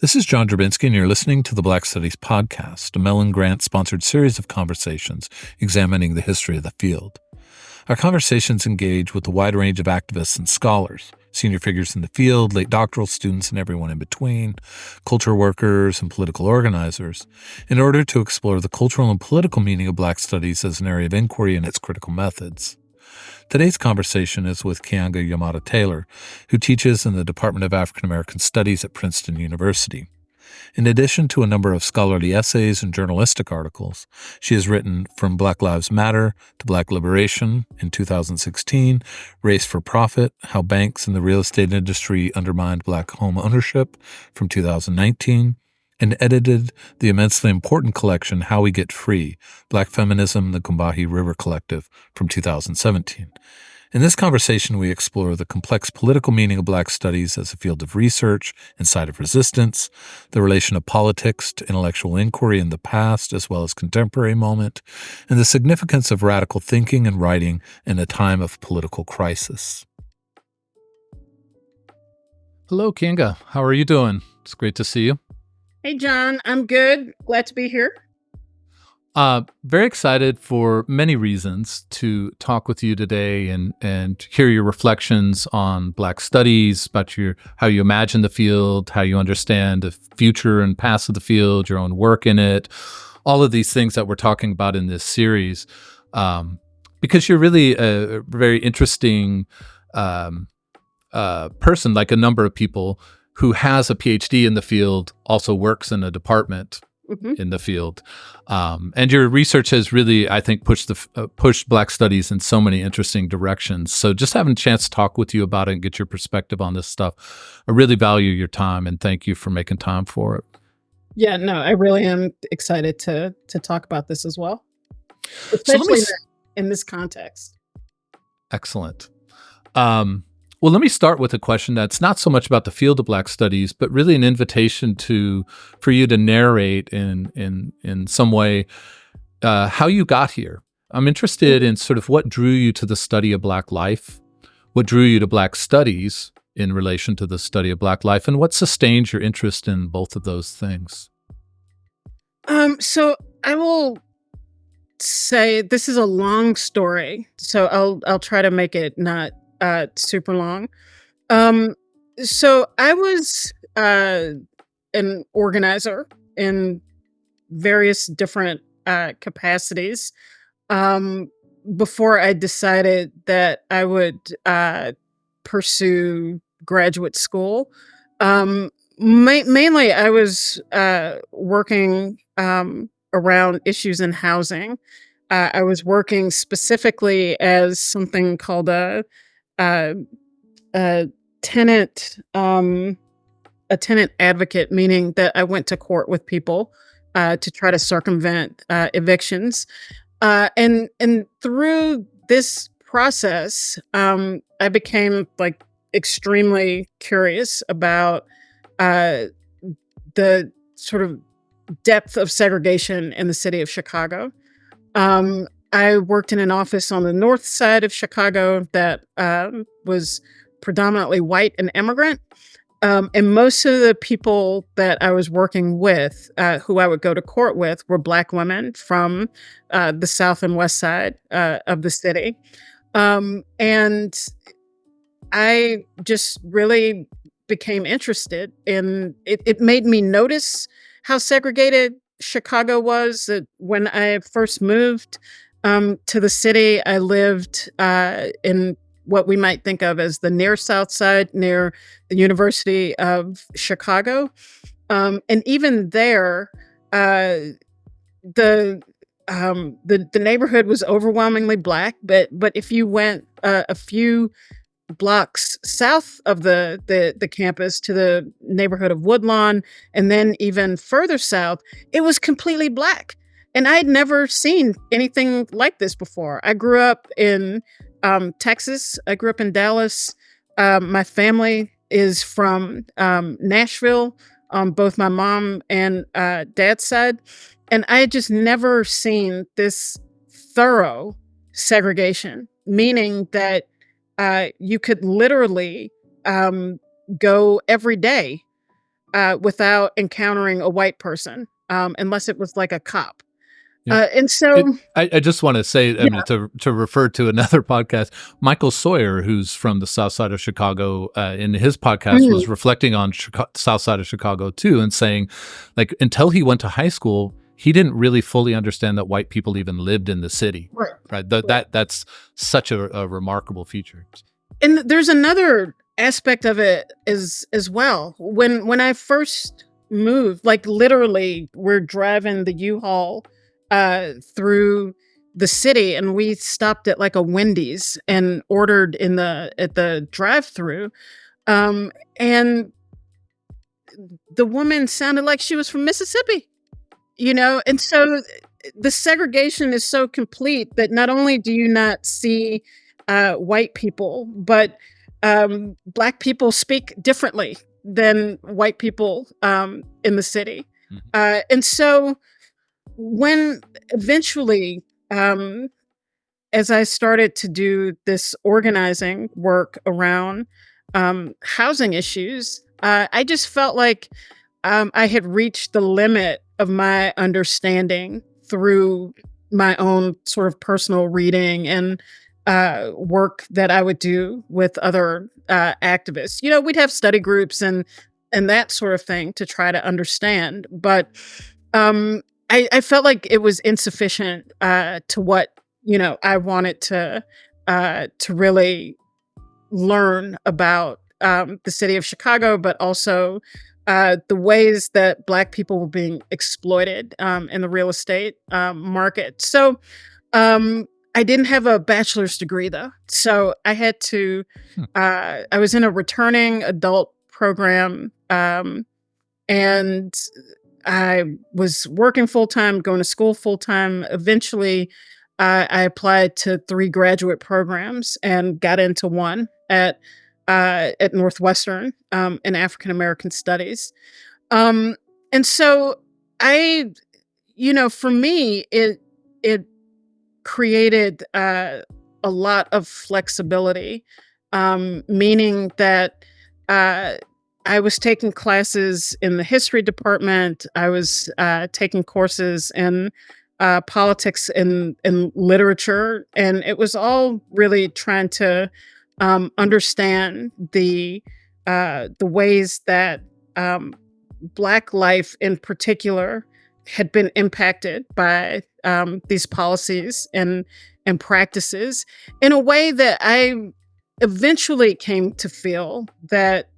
This is John Drabinski, and you're listening to the Black Studies Podcast, a Mellon Grant-sponsored series of conversations examining the history of the field. Our conversations engage with a wide range of activists and scholars, senior figures in the field, late doctoral students, and everyone in between, culture workers and political organizers, in order to explore the cultural and political meaning of Black Studies as an area of inquiry and its critical methods. Today's conversation is with Keeanga-Yamahtta Taylor, who teaches in the Department of African American Studies at Princeton University. In addition to a number of scholarly essays and journalistic articles, she has written From Black Lives Matter to Black Liberation in 2016, Race for Profit, How Banks and the Real Estate Industry Undermined Black Homeownership from 2019, and edited the immensely important collection How We Get Free, Black Feminism, the Combahee River Collective from 2017. In this conversation, we explore the complex political meaning of Black studies as a field of research and site of resistance, the relation of politics to intellectual inquiry in the past as well as contemporary moment, and the significance of radical thinking and writing in a time of political crisis. Hello, Keeanga. How are you doing? It's great to see you. Hey, John. I'm good. Glad to be here. Very excited for many reasons to talk with you today and hear your reflections on Black studies, about how you imagine the field, how you understand the future and past of the field, your own work in it, all of these things that we're talking about in this series, because you're really a very interesting person, like a number of people who has a PhD in the field, also works in a department in the field. And your research has really, I think, pushed Black studies in so many interesting directions. So just having a chance to talk with you about it and get your perspective on this stuff, I really value your time and thank you for making time for it. Yeah, no, I really am excited to talk about this as well, especially in this context. Excellent. Well, let me start with a question that's not so much about the field of Black studies, but really an invitation for you to narrate in some way how you got here. I'm interested in sort of what drew you to the study of Black life, what drew you to Black studies in relation to the study of Black life, and what sustained your interest in both of those things. So I will say this is a long story, so I'll try to make it not super long. So I was an organizer in various different capacities before I decided that I would pursue graduate school. Mainly, I was working around issues in housing. I was working specifically as something called a tenant advocate, meaning that I went to court with people to try to circumvent evictions. And through this process, I became like extremely curious about the sort of depth of segregation in the city of Chicago. I worked in an office on the north side of Chicago that was predominantly white and immigrant. And most of the people that I was working with, who I would go to court with, were Black women from the south and west side of the city. And I just really became interested in it. It made me notice how segregated Chicago was. When I first moved to the city, I lived in what we might think of as the near South Side, near the University of Chicago. And even there, the neighborhood was overwhelmingly Black. But if you went a few blocks south of the campus to the neighborhood of Woodlawn, and then even further south, it was completely Black. And I had never seen anything like this before. I grew up in Texas. I grew up in Dallas. My family is from Nashville on both my mom and dad's side. And I had just never seen this thorough segregation, meaning that you could literally go every day without encountering a white person, unless it was like a cop. Yeah. And so, I just want to say, I mean, to refer to another podcast, Michael Sawyer, who's from the South Side of Chicago, in his podcast was reflecting on South Side of Chicago too, and saying, like, until he went to high school, he didn't really fully understand that white people even lived in the city. Right. That's such a remarkable feature. And there's another aspect of it as well. When I first moved, like literally, we're driving the U-Haul through the city, and we stopped at like a Wendy's and ordered at the drive-through, and the woman sounded like she was from Mississippi, and so the segregation is so complete that not only do you not see white people, but Black people speak differently than white people in the city. And so when eventually, as I started to do this organizing work around housing issues, I just felt like I had reached the limit of my understanding through my own sort of personal reading and work that I would do with other activists. We'd have study groups and that sort of thing to try to understand, but I felt like it was insufficient to what I wanted to really learn about the city of Chicago, but also the ways that Black people were being exploited in the real estate market. So I didn't have a bachelor's degree, though. So I had to, I was in a returning adult program, and I was working full-time, going to school full-time. Eventually, I applied to 3 graduate programs and got into one at Northwestern in African American Studies. And so for me, it created a lot of flexibility, meaning that I was taking classes in the history department. I was taking courses in politics and literature, and it was all really trying to understand the ways that Black life in particular had been impacted by these policies and practices in a way that I eventually came to feel that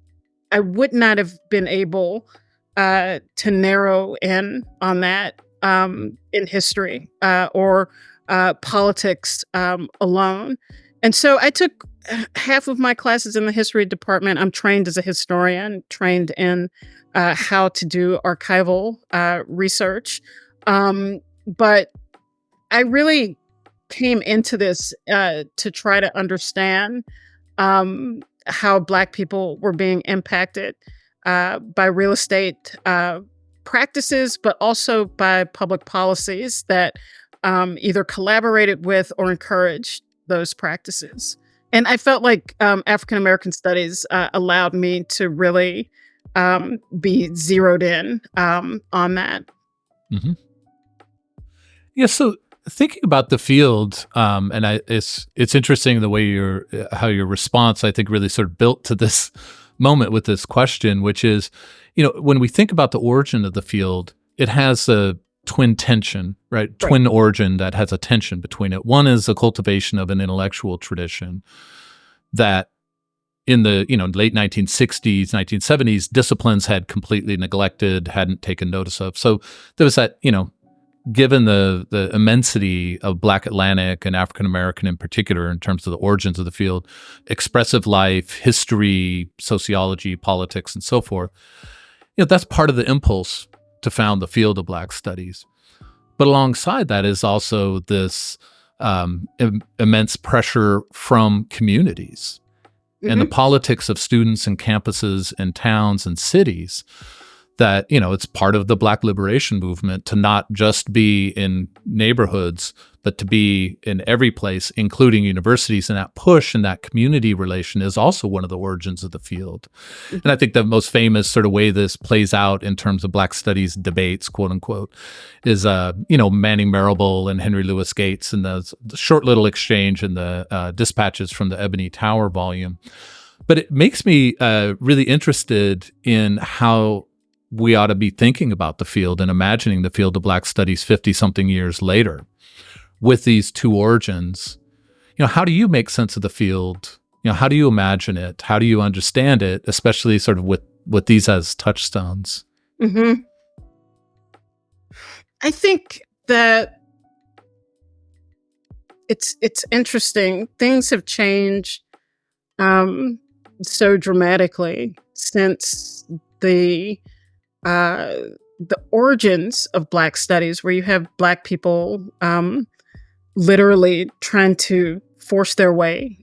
I would not have been able to narrow in on that in history or politics alone. And so I took half of my classes in the history department. I'm trained as a historian, trained in how to do archival research. But I really came into this to try to understand how Black people were being impacted by real estate practices, but also by public policies that either collaborated with or encouraged those practices. And I felt like African American studies allowed me to really be zeroed in on that. Mm-hmm. Yeah. So thinking about the field, and it's interesting the way how your response, I think, really sort of built to this moment with this question, which is, when we think about the origin of the field, it has a twin tension, right? Twin origin that has a tension between it. One is the cultivation of an intellectual tradition that in the late 1960s, 1970s, disciplines had completely neglected, hadn't taken notice of. So there was that, given the immensity of Black Atlantic and African American in particular in terms of the origins of the field, expressive life, history, sociology, politics, and so forth, that's part of the impulse to found the field of Black studies. But alongside that is also this immense pressure from communities and the politics of students and campuses and towns and cities that, it's part of the Black liberation movement to not just be in neighborhoods, but to be in every place, including universities. And that push and that community relation is also one of the origins of the field. And I think the most famous sort of way this plays out in terms of Black studies debates, quote unquote, is, Manning Marable and Henry Louis Gates and the short little exchange in the dispatches from the Ebony Tower volume. But it makes me really interested in how we ought to be thinking about the field and imagining the field of Black studies 50-something years later with these two origins. How do you make sense of the field? How do you imagine it? How do you understand it, especially sort of with these as touchstones? Mm-hmm. I think that it's interesting. Things have changed so dramatically since the origins of Black studies, where you have Black people literally trying to force their way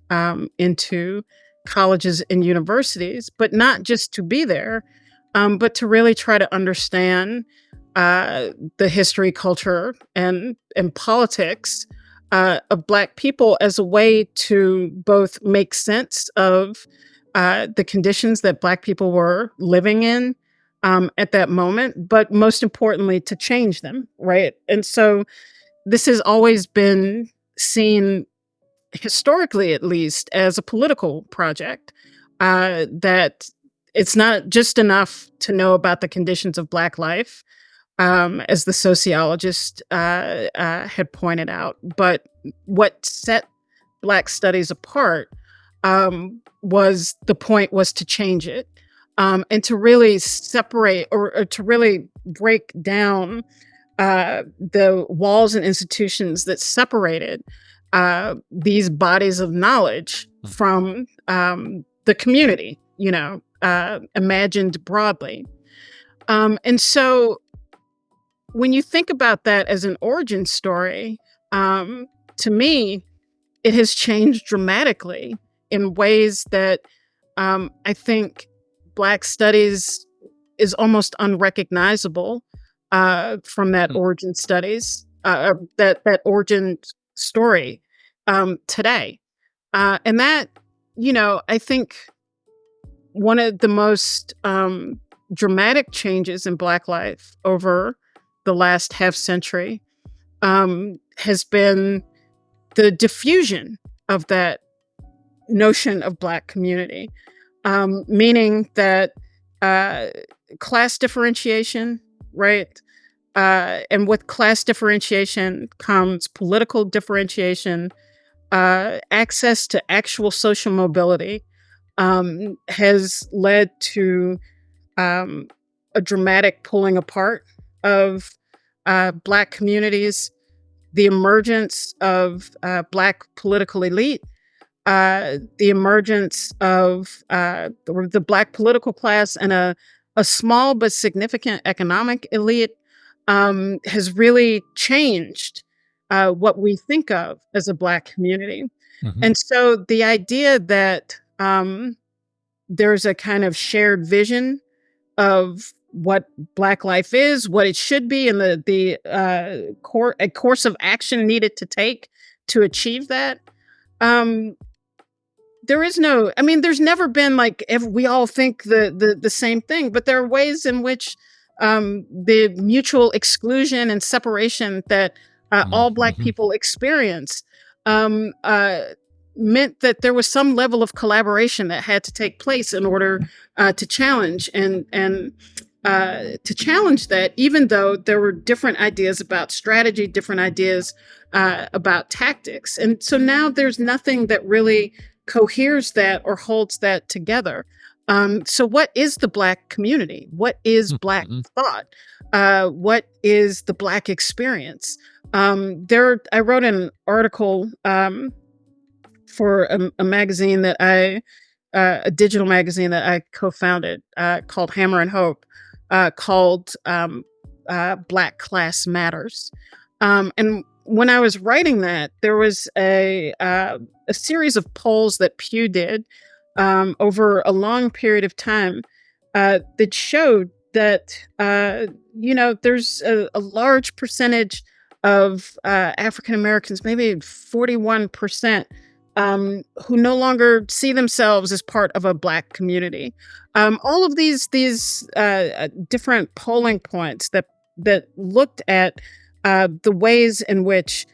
into colleges and universities, but not just to be there, but to really try to understand the history, culture, and politics of Black people as a way to both make sense of the conditions that Black people were living in at that moment, but most importantly, to change them, right? And so this has always been seen, historically at least, as a political project, that it's not just enough to know about the conditions of Black life, as the sociologist had pointed out, but what set Black studies apart was to change it, and to really separate or to really break down the walls and institutions that separated these bodies of knowledge from the community, imagined broadly. And so when you think about that as an origin story, to me, it has changed dramatically in ways that I think Black studies is almost unrecognizable from that origin studies, that origin story today. And that, I think one of the most dramatic changes in Black life over the last half century has been the diffusion of that notion of Black community, meaning that class differentiation, right? And with class differentiation comes political differentiation, access to actual social mobility, has led to a dramatic pulling apart of Black communities, the emergence of Black political elite, the emergence of the Black political class, and a small but significant economic elite has really changed what we think of as a Black community. Mm-hmm. And so the idea that there's a kind of shared vision of what Black life is, what it should be, and a course of action needed to take to achieve that. There's never been if we all think the same thing, but there are ways in which the mutual exclusion and separation that all Black people experience meant that there was some level of collaboration that had to take place in order to challenge to challenge that, even though there were different ideas about strategy, different ideas about tactics. And so now there's nothing that really coheres that or holds that together. So what is the Black community? What is Black thought? What is the Black experience? I wrote an article for a magazine that a digital magazine that I co-founded called Hammer and Hope, called Black Class Matters. And when I was writing that, there was a series of polls that Pew did over a long period of time that showed that there's a large percentage of African Americans, maybe 41%, who no longer see themselves as part of a Black community. All of these different polling points that looked at the ways in which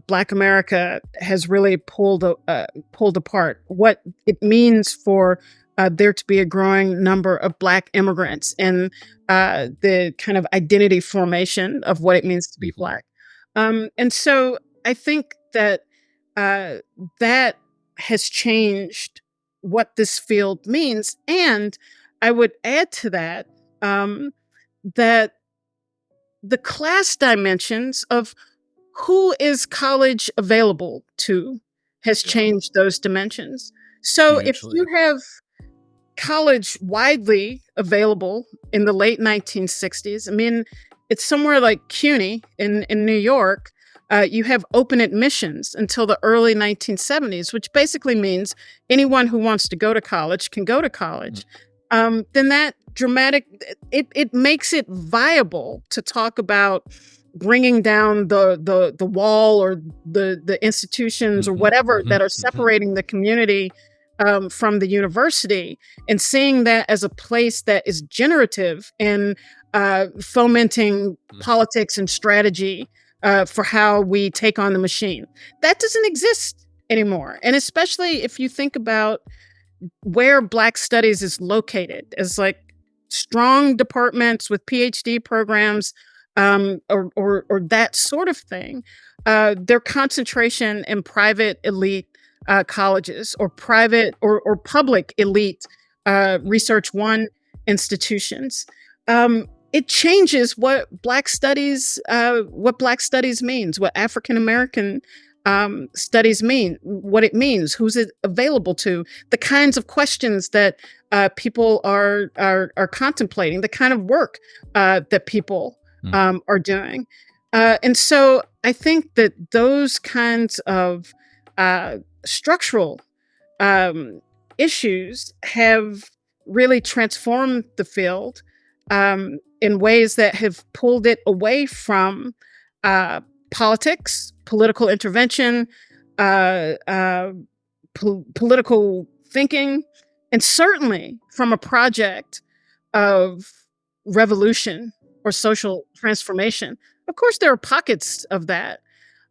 Black America has really pulled apart, what it means for there to be a growing number of Black immigrants, and the kind of identity formation of what it means to be Black. And so I think that that has changed what this field means. And I would add to that that the class dimensions of who is college available to has changed those dimensions. So if you have college widely available in the late 1960s, I mean, it's somewhere like CUNY in New York, you have open admissions until the early 1970s, which basically means anyone who wants to go to college can go to college. Then that it makes it viable to talk about bringing down the wall or the institutions or whatever that are separating the community from the university, and seeing that as a place that is generative and fomenting politics and strategy for how we take on the machine. That doesn't exist anymore. And especially if you think about where Black studies is located as like strong departments with PhD programs, or that sort of thing, their concentration in private elite colleges or private or public elite Research One institutions. It changes what Black studies means, what African American studies mean, what it means, who's it available to, the kinds of questions that people are contemplating, the kind of work that people are doing. And so I think that those kinds of structural issues have really transformed the field in ways that have pulled it away from politics, political intervention, political thinking, and certainly from a project of revolution or social transformation. Of course, there are pockets of that,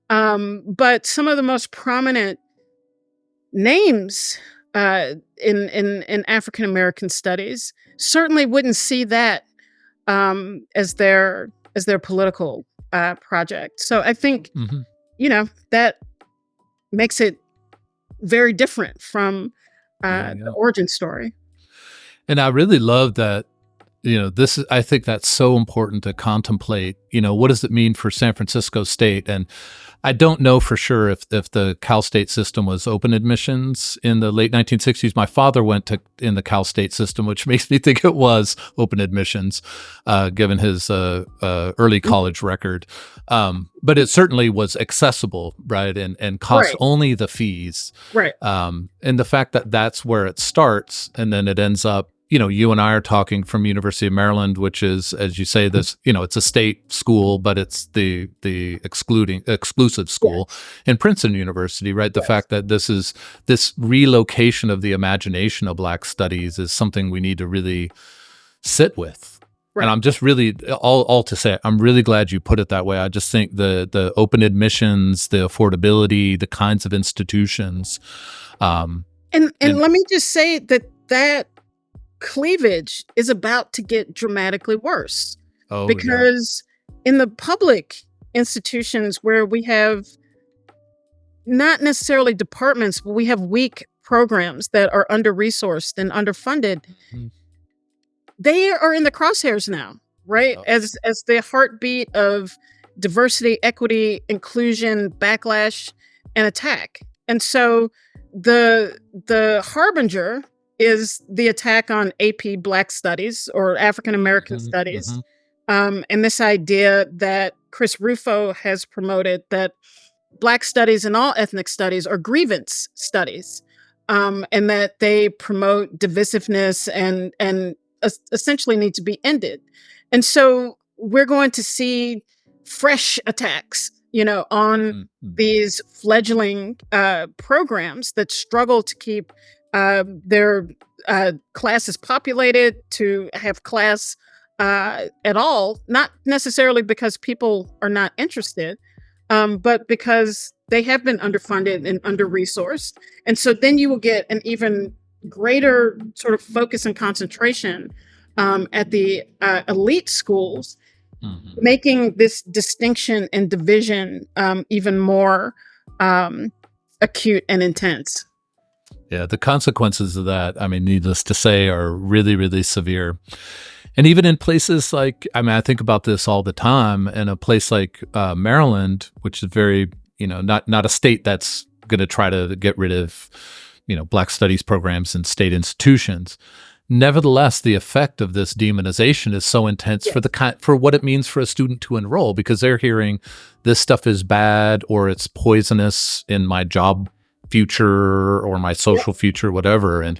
but some of the most prominent names in African American studies certainly wouldn't see that as their political project. So I think that makes it very different from the origin story. And I really love that. I think that's so important to contemplate. What does it mean for San Francisco State? And I don't know for sure if the Cal State system was open admissions in the late 1960s. My father went in the Cal State system, which makes me think it was open admissions, given his early college record. But it certainly was accessible, right? And cost only the fees. Right. And the fact that that's where it starts, and then it ends up, you and I are talking from University of Maryland, which is, as you say, this, it's a state school, but it's the exclusive school, and Princeton University, right? The fact that this relocation of the imagination of Black studies is something we need to really sit with. Right. And I'm just really, all to say, I'm really glad you put it that way. I just think the open admissions, the affordability, the kinds of institutions. And let me just say that cleavage is about to get dramatically worse. Because in the public institutions where we have not necessarily departments, but we have weak programs that are under-resourced and underfunded, they are in the crosshairs now, right? As the heartbeat of diversity, equity, inclusion, backlash, and attack. And so the harbinger is the attack on AP Black Studies or African American Studies. And this idea that Chris Rufo has promoted, that Black studies and all ethnic studies are grievance studies, and that they promote divisiveness and essentially need to be ended. And so we're going to see fresh attacks, on these fledgling programs that struggle to keep their classes populated, to have class at all, not necessarily because people are not interested, but because they have been underfunded and under-resourced. And so then you will get an even greater sort of focus and concentration at the elite schools, making this distinction and division even more acute and intense. Yeah, the consequences of that, I mean, needless to say, are really, really severe. And even in places like, I mean, I think about this all the time, in a place like Maryland, which is very, not a state that's going to try to get rid of, Black studies programs in state institutions. Nevertheless, the effect of this demonization is so intense for what it means for a student to enroll, because they're hearing this stuff is bad or it's poisonous in my job future or my social future, whatever. And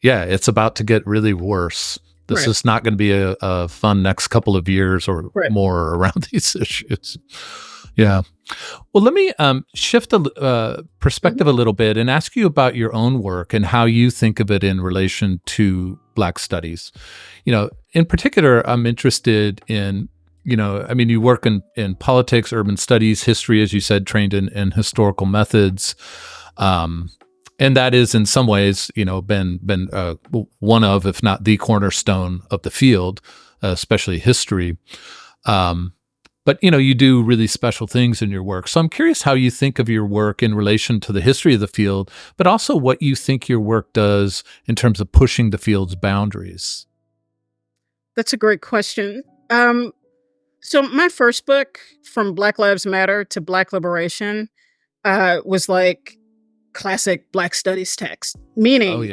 it's about to get really worse. This is not going to be a fun next couple of years or more around these issues. Yeah. Well, let me shift the perspective a little bit and ask you about your own work and how you think of it in relation to Black studies. In particular, I'm interested in, you work in politics, urban studies, history, as you said, trained in historical methods. And that is in some ways, been one of, if not the cornerstone of the field, especially history. But, you do really special things in your work. So I'm curious how you think of your work in relation to the history of the field, but also what you think your work does in terms of pushing the field's boundaries. That's a great question. So my first book, From Black Lives Matter to Black Liberation, was like classic Black studies text, meaning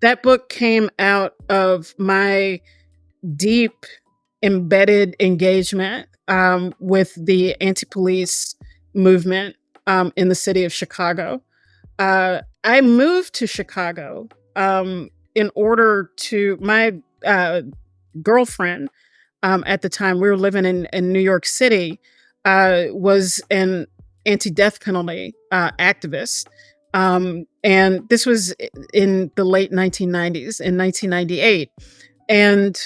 that book came out of my deep embedded engagement with the anti-police movement in the city of Chicago. I moved to Chicago in order to, my girlfriend at the time, we were living in New York City, was an anti-death penalty activist. And this was in the late 1990s, in 1998. And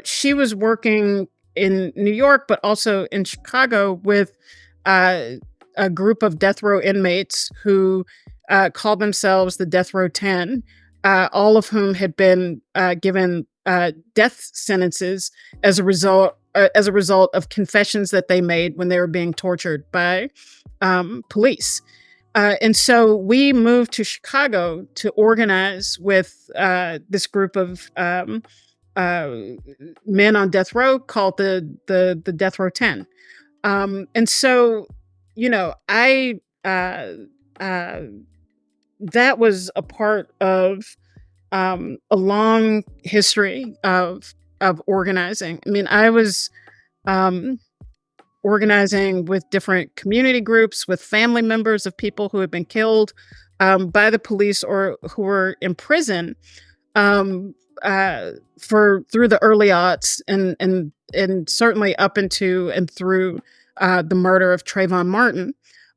she was working in New York, but also in Chicago with a group of death row inmates who called themselves the Death Row 10, all of whom had been given death sentences as a result of confessions that they made when they were being tortured by police. And so we moved to Chicago to organize with this group of men on death row called the Death Row 10. And so, that was a part of a long history of organizing. I mean, I was organizing with different community groups, with family members of people who had been killed by the police or who were in prison through the early aughts and certainly up into and through the murder of Trayvon Martin.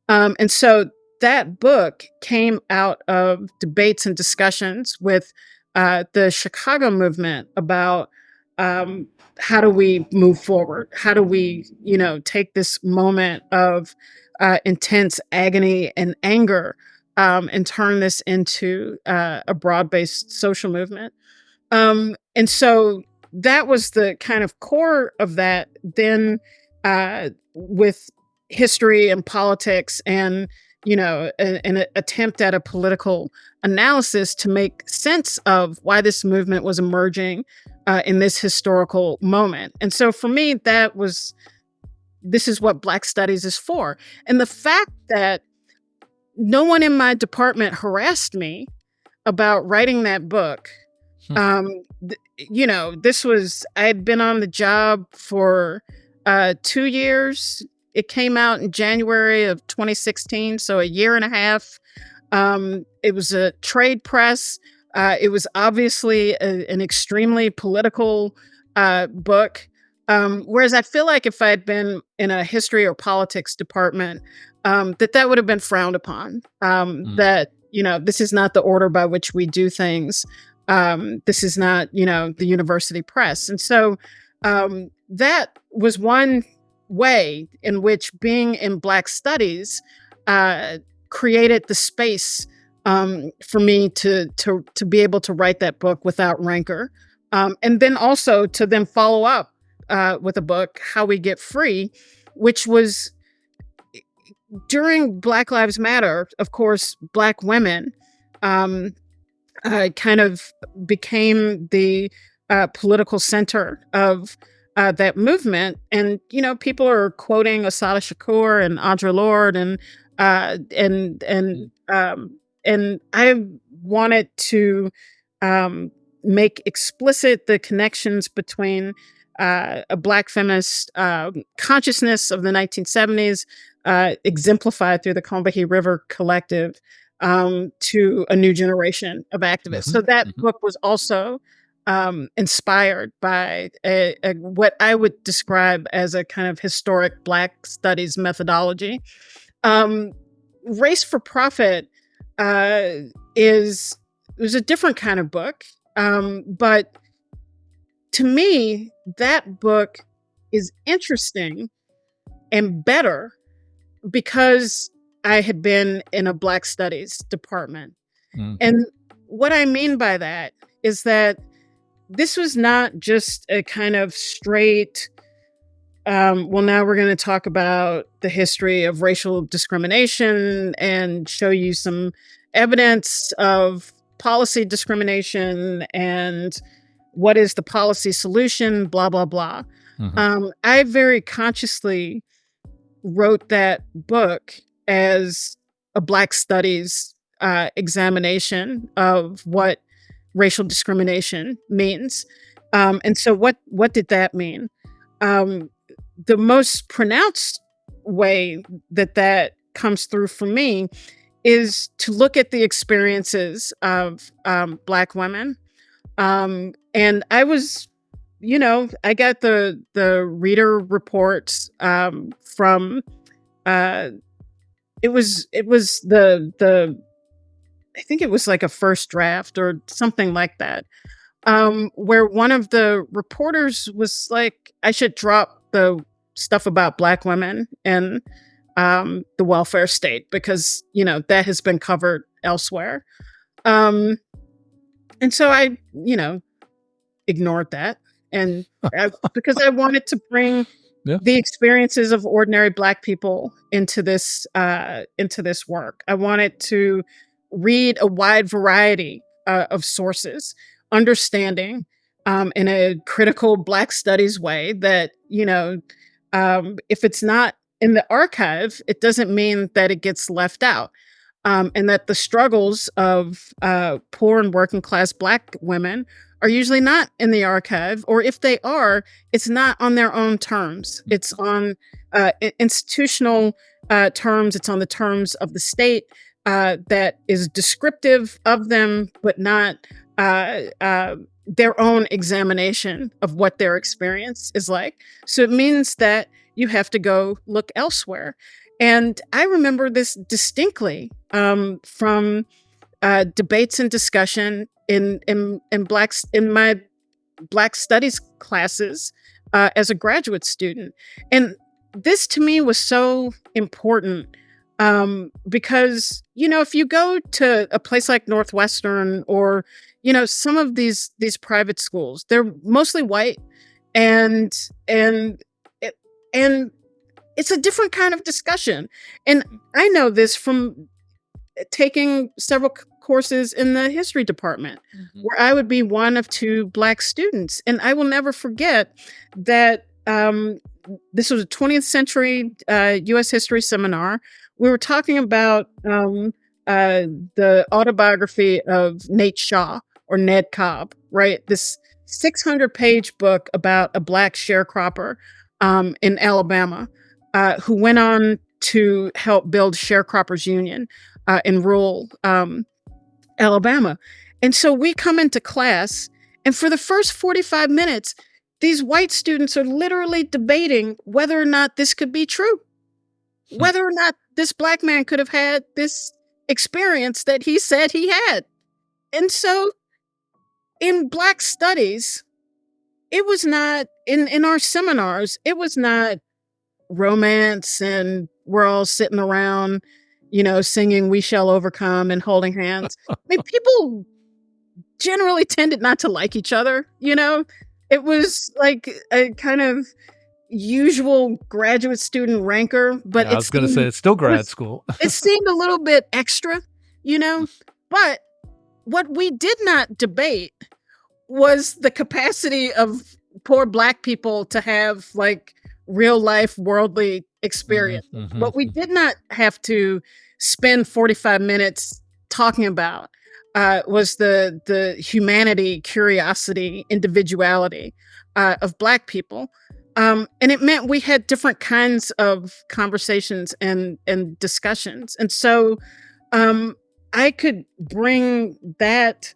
And so that book came out of debates and discussions with the Chicago movement about how do we move forward? How do we, take this moment of intense agony and anger and turn this into a broad-based social movement? And so that was the kind of core of that. Then with history and politics and, an attempt at a political analysis to make sense of why this movement was emerging in this historical moment. And so for me, this is what Black Studies is for. And the fact that no one in my department harassed me about writing that book, I'd been on the job for 2 years. It came out in January of 2016, so a year and a half. It was a trade press. It was obviously an extremely political book. Whereas I feel like if I had been in a history or politics department, that would have been frowned upon. That, this is not the order by which we do things. This is not, the university press. And so that was one way in which being in Black studies created the space for me to be able to write that book without rancor, and then also to then follow up with a book, How We Get Free, which was during Black Lives Matter. Of course, Black women kind of became the political center of that movement, and people are quoting Assata Shakur and Audre Lorde, and I wanted to make explicit the connections between a Black feminist consciousness of the 1970s, exemplified through the Combahee River Collective, to a new generation of activists. So that book was also inspired by what I would describe as a kind of historic Black studies methodology. Race for Profit was a different kind of book, but to me, that book is interesting and better because I had been in a Black studies department. And what I mean by that is that this was not just a kind of straight, well, now we're going to talk about the history of racial discrimination and show you some evidence of policy discrimination and what is the policy solution, blah, blah, blah. I very consciously wrote that book as a Black studies examination of what racial discrimination means. And so what did that mean? The most pronounced way that comes through for me is to look at the experiences of Black women. And I was, I got the reader reports from it was the I think it was like a first draft or something like that, where one of the reporters was like, I should drop the stuff about Black women and the welfare state because, that has been covered elsewhere. And so I, ignored that. And because I wanted to bring the experiences of ordinary Black people into this work. I wanted to read a wide variety of sources, understanding in a critical Black studies way that, if it's not in the archive, it doesn't mean that it gets left out. And that the struggles of poor and working class Black women are usually not in the archive, or if they are, it's not on their own terms. It's on institutional terms. It's on the terms of the state that is descriptive of them, but not their own examination of what their experience is like. So it means that you have to go look elsewhere. And I remember this distinctly from debates and discussion in my Black studies classes as a graduate student. And this to me was so important because, if you go to a place like Northwestern or, some of these private schools, they're mostly white and it's a different kind of discussion. And I know this from taking several courses in the history department, where I would be one of two Black students. And I will never forget that this was a 20th century U.S. history seminar. We were talking about the autobiography of Nate Shaw, or Ned Cobb, right? This 600-page book about a Black sharecropper in Alabama who went on to help build Sharecroppers Union in rural Alabama. And so we come into class, and for the first 45 minutes, these white students are literally debating whether or not this could be true, whether or not this Black man could have had this experience that he said he had. And so in Black studies, it was not, in our seminars, it was not romance and we're all sitting around, singing "We Shall Overcome" and holding hands. I mean, people generally tended not to like each other. It was like a kind of usual graduate student rancor, but I was going to say it's still grad school. It seemed a little bit extra, but what we did not debate was the capacity of poor Black people to have like real life worldly experience. What we did not have to spend 45 minutes talking about was the humanity, curiosity, individuality of Black people. And it meant we had different kinds of conversations and discussions. And so I could bring that,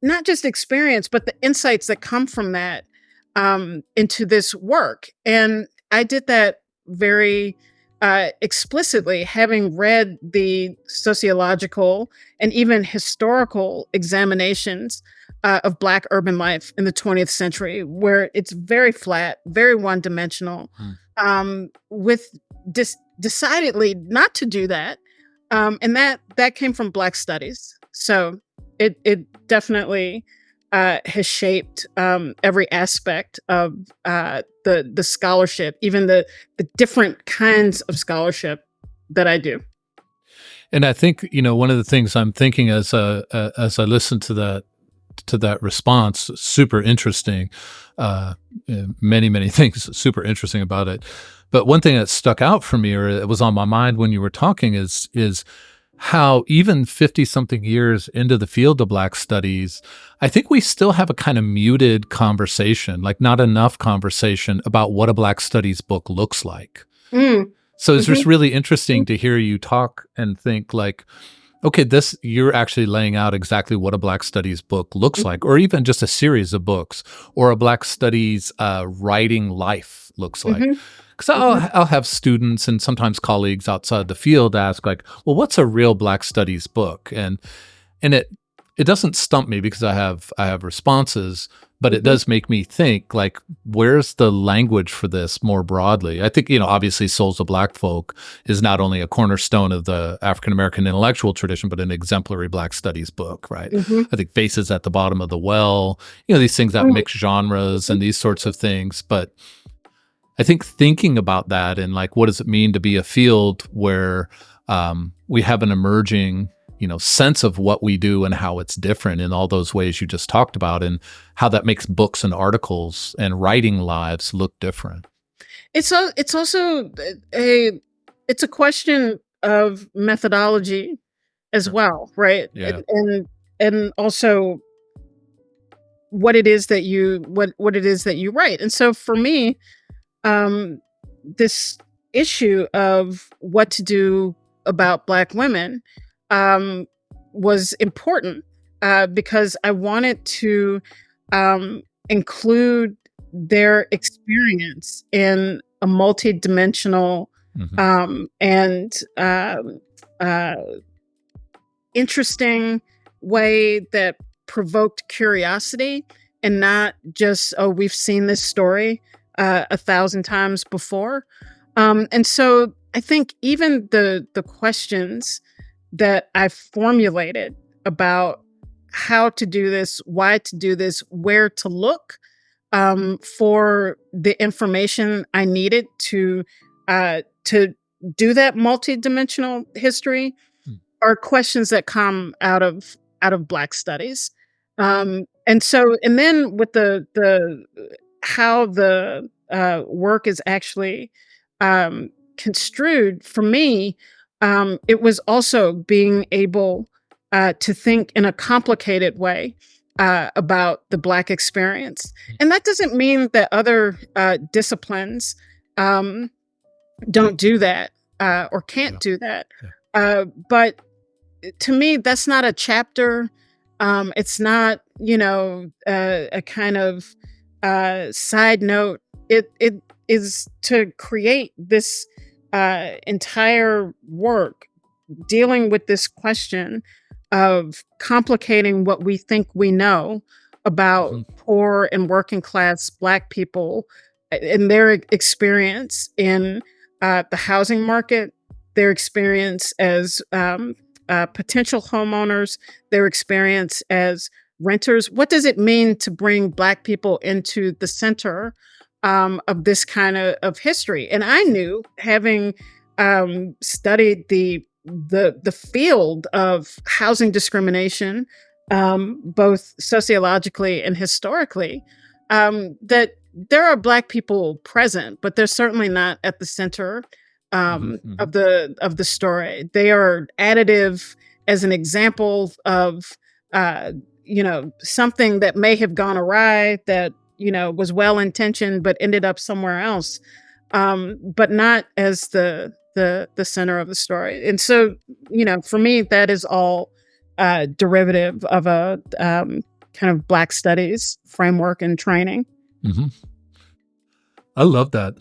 not just experience, but the insights that come from that into this work. And I did that very explicitly, having read the sociological and even historical examinations of Black urban life in the 20th century, where it's very flat, very one-dimensional, with decidedly not to do that. And that came from Black studies. So it definitely has shaped every aspect of the scholarship, even the different kinds of scholarship that I do. And I think, one of the things I'm thinking as I listen to that response, super interesting, many, many things super interesting about it. But one thing that stuck out for me, or it was on my mind when you were talking, is how even 50-something years into the field of Black studies, I think we still have a kind of muted conversation, like not enough conversation about what a Black studies book looks like. So it's just really interesting to hear you talk and think like, okay, you're actually laying out exactly what a Black studies book looks like, or even just a series of books, or a Black studies writing life looks like. Because I'll have students and sometimes colleagues outside the field ask like, well, what's a real Black studies book? And it doesn't stump me because I have responses, but it does make me think like, where's the language for this more broadly? I think, obviously Souls of Black Folk is not only a cornerstone of the African-American intellectual tradition, but an exemplary Black studies book, right? I think Faces at the Bottom of the Well, these things that mix genres and these sorts of things. But I think thinking about that and like, what does it mean to be a field where we have an emerging, sense of what we do and how it's different in all those ways you just talked about, and how that makes books and articles and writing lives look different. It's also it's a question of methodology as well, right? Yeah. And also what it is that you write. And so for me, this issue of what to do about Black women was important because I wanted to include their experience in a multidimensional and interesting way that provoked curiosity, and not just, oh, we've seen this story 1,000 times before. And so I think even the questions that I formulated about how to do this, why to do this, where to look for the information I needed to do that multidimensional history are questions that come out of Black studies. And then with the how the work is actually construed, for me, it was also being able to think in a complicated way about the Black experience. And that doesn't mean that other disciplines don't do that or can't do that. But to me, that's not a chapter It's not, a kind of side note. It is to create this entire work dealing with this question of complicating what we think we know about Mhm. poor and working class Black people and their experience in the housing market, their experience as potential homeowners, their experience as renters. What does it mean to bring Black people into the center of this kind of history? And I knew, having studied the field of housing discrimination, both sociologically and historically, that there are Black people present, but they're certainly not at the center Mhm. of Mhm. the story. They are additive as an example of uh, something that may have gone awry, that was well intentioned but ended up somewhere else, but not as the center of the story. And so, for me, that is all derivative of a kind of Black studies framework and training. Mhm. I love that.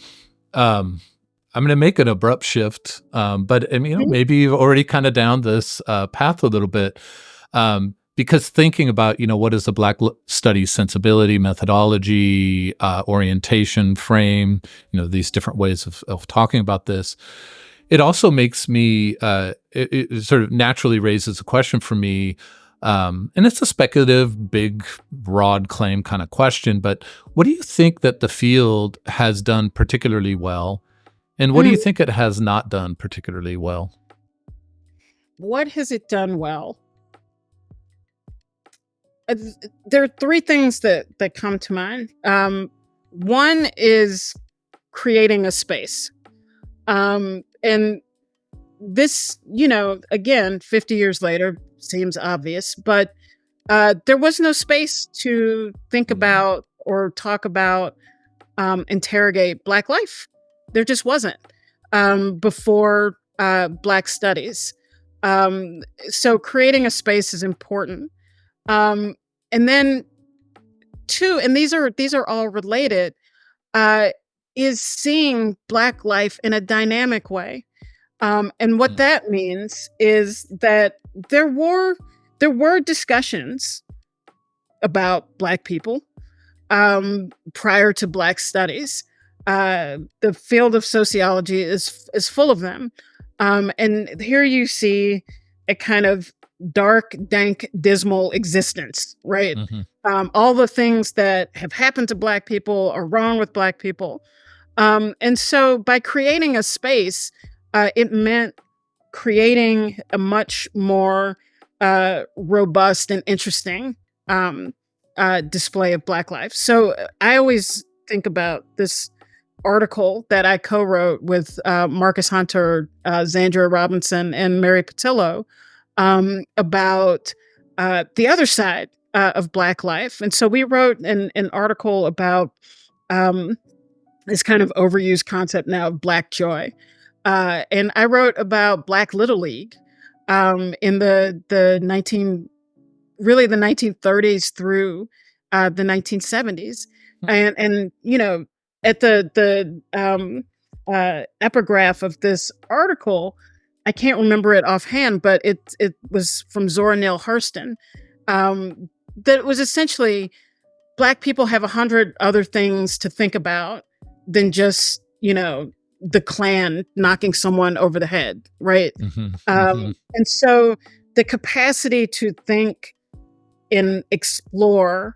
Um, I'm going to make an abrupt shift, but Mhm. maybe you've already kind of down this path a little bit, because thinking about what is the Black studies sensibility, methodology, orientation, frame, these different ways of talking about this. It also makes me, it sort of naturally raises a question for me, and it's a speculative, big, broad claim kind of question, but what do you think that the field has done particularly well? And what do you Mm. think it has not done particularly well? What has it done well? There are three things that come to mind. One is creating a space, and this, again, 50 years later, seems obvious, but there was no space to think Mhm. about or talk about, interrogate Black life. There just wasn't, before Black studies. So creating a space is important. Um, and then two, and these are all related, uh, is seeing Black life in a dynamic way. And what Mm. that means is that there were there were discussions about Black people prior to Black studies. The field of sociology is full of them, and here you see a kind of dark, dank, dismal existence, right? Mhm. All the things that have happened to Black people are wrong with Black people, and so by creating a space, it meant creating a much more robust and interesting um, display of Black life. So I always think about this article that I co-wrote with Marcus Hunter, Zandra Robinson, and Mary Patillo, about the other side of Black life. And so we wrote an article about um, this kind of overused concept now of Black joy. And I wrote about Black Little League in the 1930s through the 1970s, and at the epigraph of this article, I can't remember it offhand, but it was from Zora Neale Hurston. That was essentially, Black people have 100 other things to think about than just, the Klan knocking someone over the head, right? Mhm. Mhm. And so the capacity to think and explore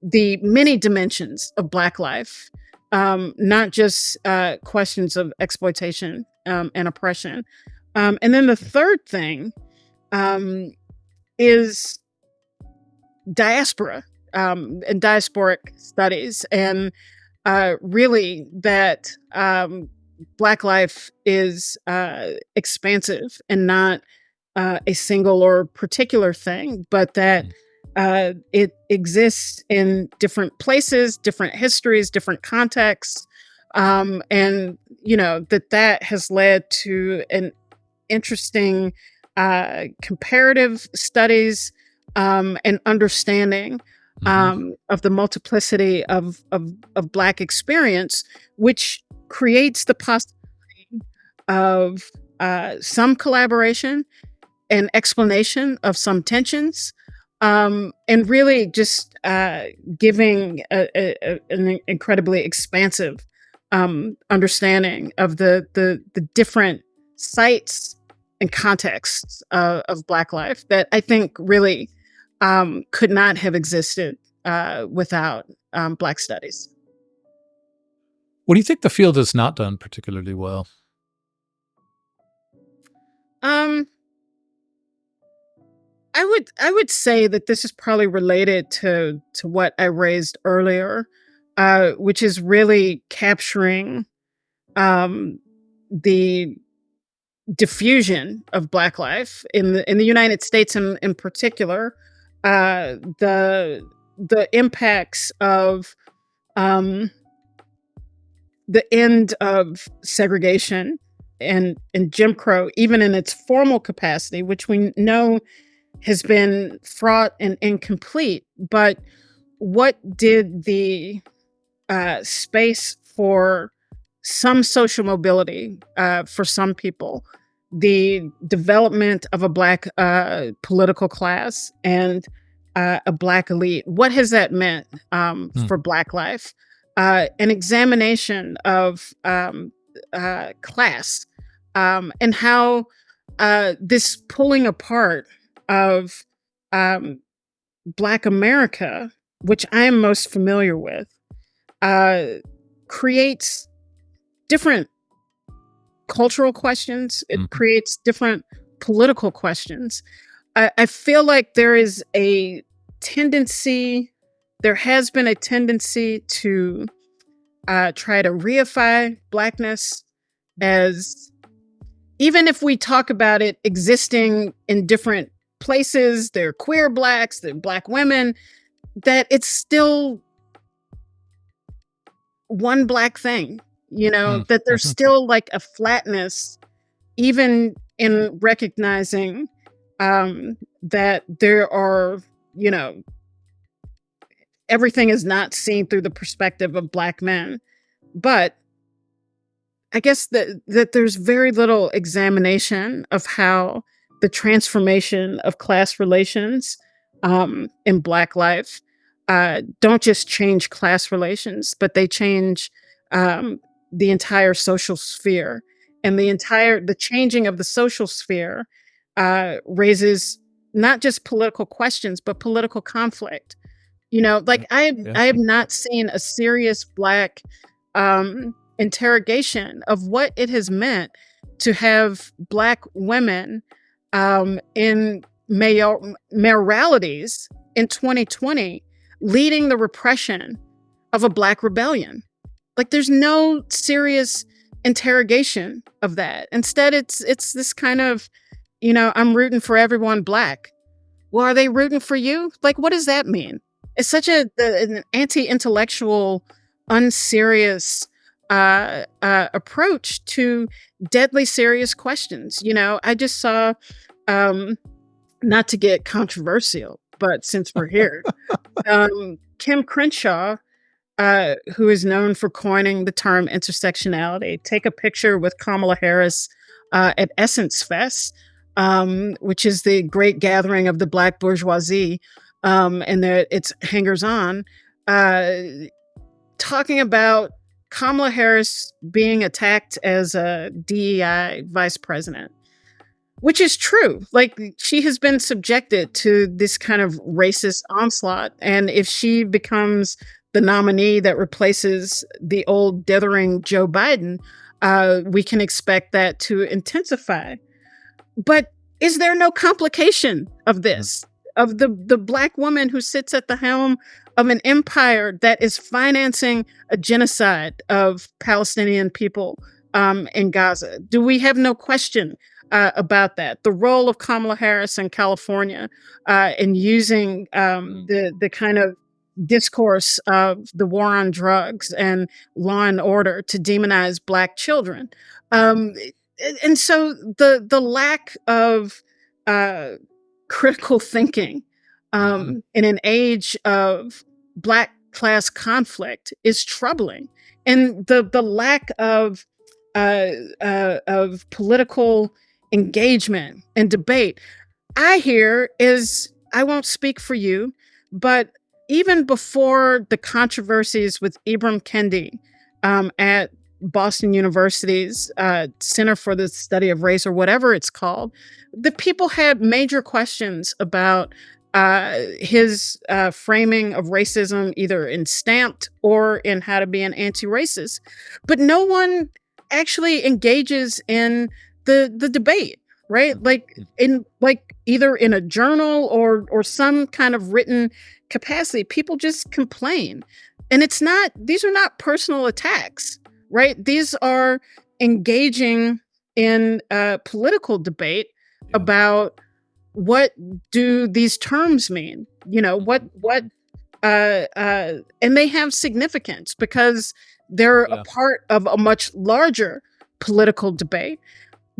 the many dimensions of Black life, not just questions of exploitation and oppression. And then the third thing um, is diaspora and diasporic studies, and really that Black life is expansive and not a single or particular thing, but that it exists in different places, different histories, different contexts, and that has led to an interesting comparative studies and understanding of the multiplicity of Black experience, which creates the possibility of some collaboration and explanation of some tensions, and really just giving an incredibly expansive understanding of the different sites and contexts of Black life that I think really could not have existed without Black studies. What do you think the field has not done particularly well? Um, I would say that this is probably related to what I raised earlier, which is really capturing the diffusion of Black life in the United States in particular, the impacts of um, the end of segregation and Jim Crow, even in its formal capacity, which we know has been fraught and incomplete. But what did the space for some social mobility for some people, the development of a Black political class and a Black elite, what has that meant for Black life? An examination of class and how this pulling apart of um, Black America, which I am most familiar with, creates different cultural questions. It creates different political questions. I feel like there has been a tendency to try to reify Blackness as, even if we talk about it existing in different places, they're queer Blacks, they're Black women, that it's still one Black thing, that there's still like a flatness, even in recognizing that there are, everything is not seen through the perspective of Black men. But I guess that there's very little examination of how the transformation of class relations in Black life don't just change class relations, but they change the entire social sphere. And the changing of the social sphere raises not just political questions, but political conflict. Like I have not seen a serious Black interrogation of what it has meant to have Black women in mayoralities in 2020 leading the repression of a Black rebellion. Like there's no serious interrogation of that. Instead, it's this kind of, I'm rooting for everyone Black. Well, are they rooting for you? Like, what does that mean? It's such an anti-intellectual, unserious approach to deadly serious questions. I just saw, not to get controversial, but since we're here, Kim Crenshaw, who is known for coining the term intersectionality, take a picture with Kamala Harris at Essence Fest, which is the great gathering of the Black bourgeoisie, and its hangers-on, talking about Kamala Harris being attacked as a DEI vice president, which is true. Like, she has been subjected to this kind of racist onslaught. And if she becomes the nominee that replaces the old dithering Joe Biden, we can expect that to intensify. But is there no complication of this? Of the Black woman who sits at the helm of an empire that is financing a genocide of Palestinian people in Gaza? Do we have no question about that? The role of Kamala Harris in California in using the kind of discourse of the war on drugs and law and order to demonize Black children. And so the lack of critical thinking in an age of Black class conflict is troubling, and the lack of political engagement and debate. I hear is, I won't speak for you, but even before the controversies with Ibram Kendi at Boston University's Center for the Study of Race, or whatever it's called, the people had major questions about his framing of racism, either in Stamped or in How to Be an Anti-Racist. But no one actually engages in the debate, right? Like either in a journal or some kind of written capacity. People just complain. And these are not personal attacks, right? These are engaging in political debate about what do these terms mean? And they have significance because they're a part of a much larger political debate.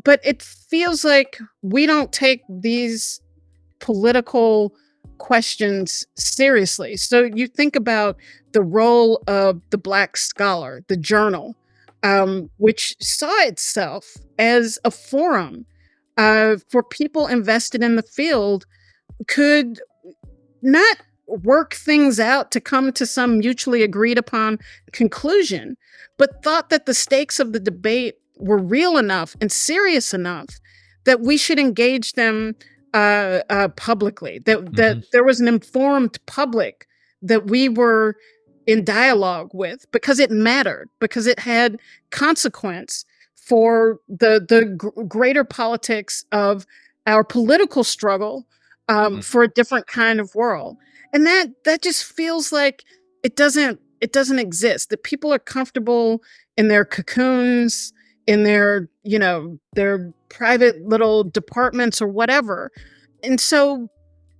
But it feels like we don't take these political questions seriously. So you think about the role of the Black scholar, the journal, which saw itself as a forum for people invested in the field could not work things out to come to some mutually agreed upon conclusion, but thought that the stakes of the debate were real enough and serious enough that we should engage them publicly, that there was an informed public that we were in dialogue with, because it mattered, because it had consequence for the greater politics of our political struggle for a different kind of world. And that just feels like it doesn't exist. That people are comfortable in their cocoons, in their private little departments or whatever. And so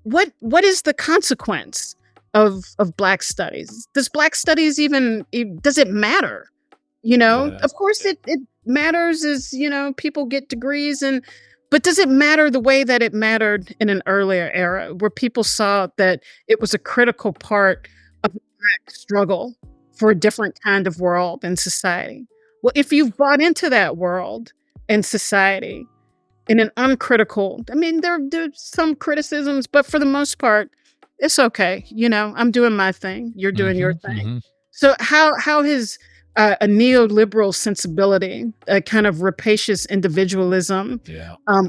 what is the consequence of Black studies? Does Black studies does it matter? Of course it matters as, people get degrees, but does it matter the way that it mattered in an earlier era where people saw that it was a critical part of the Black struggle for a different kind of world and society? Well, if you've bought into that world and society in an uncritical, there's some criticisms, but for the most part, it's okay. I'm doing my thing. You're doing your thing. So how has a neoliberal sensibility, a kind of rapacious individualism,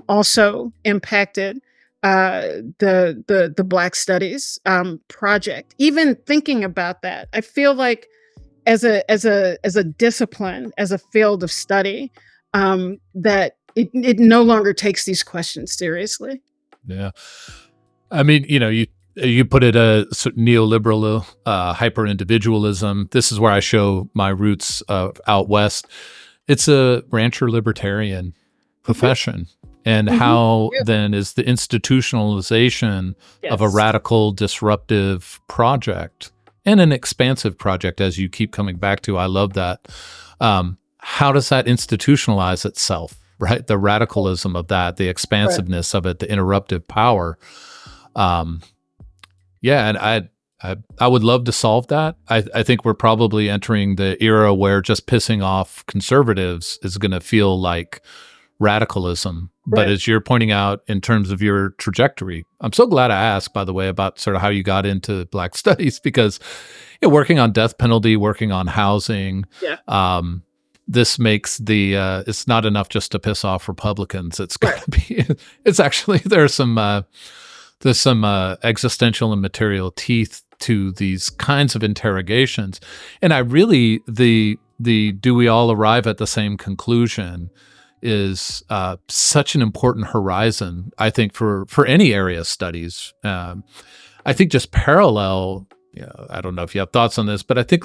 also impacted the Black Studies project? Even thinking about that, I feel like as a discipline, as a field of study, that it no longer takes these questions seriously. Yeah, you put it neoliberal hyper individualism. This is where I show my roots out west. It's a rancher libertarian profession. And how then is the institutionalization of a radical disruptive project and an expansive project, as you keep coming back to? I love that. How does that institutionalize itself, right? The radicalism of that, the expansiveness of it, the interruptive power. And I would love to solve that. I think we're probably entering the era where just pissing off conservatives is going to feel like radicalism. But as you're pointing out in terms of your trajectory, I'm so glad I asked, by the way, about sort of how you got into Black studies, because working on death penalty, working on housing, this makes it's not enough just to piss off Republicans. It's got to be, it's actually, there's some existential and material teeth to these kinds of interrogations. And I really, the do we all arrive at the same conclusion is such an important horizon, I think, for any area of studies. I think just parallel, I don't know if you have thoughts on this, but I think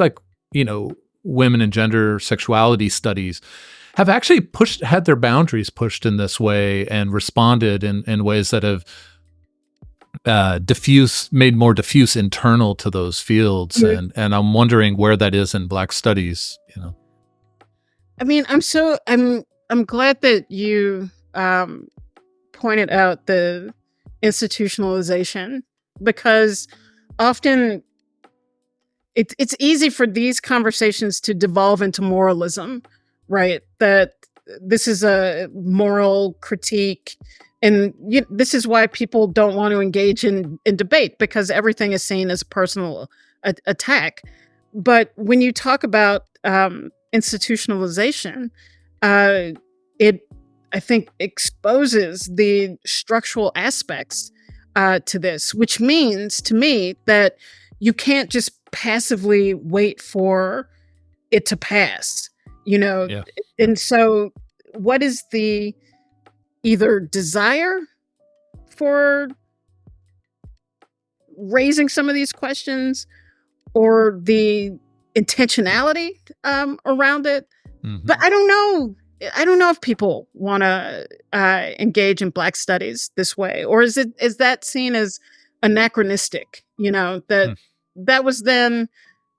women and gender sexuality studies have actually had their boundaries pushed in this way and responded in ways that have made more diffuse internal to those fields. And I'm wondering where that is in Black studies, I'm glad that you pointed out the institutionalization because often it's easy for these conversations to devolve into moralism, right? That this is a moral critique. And this is why people don't want to engage in debate, because everything is seen as a personal attack. But when you talk about institutionalization, it, I think, exposes the structural aspects to this, which means to me that you can't just passively wait for it to pass, Yeah. And so what is the either desire for raising some of these questions or the intentionality around it? Mhm. But I don't know. I don't know if people want to engage in Black studies this way, or is that seen as anachronistic? That was then.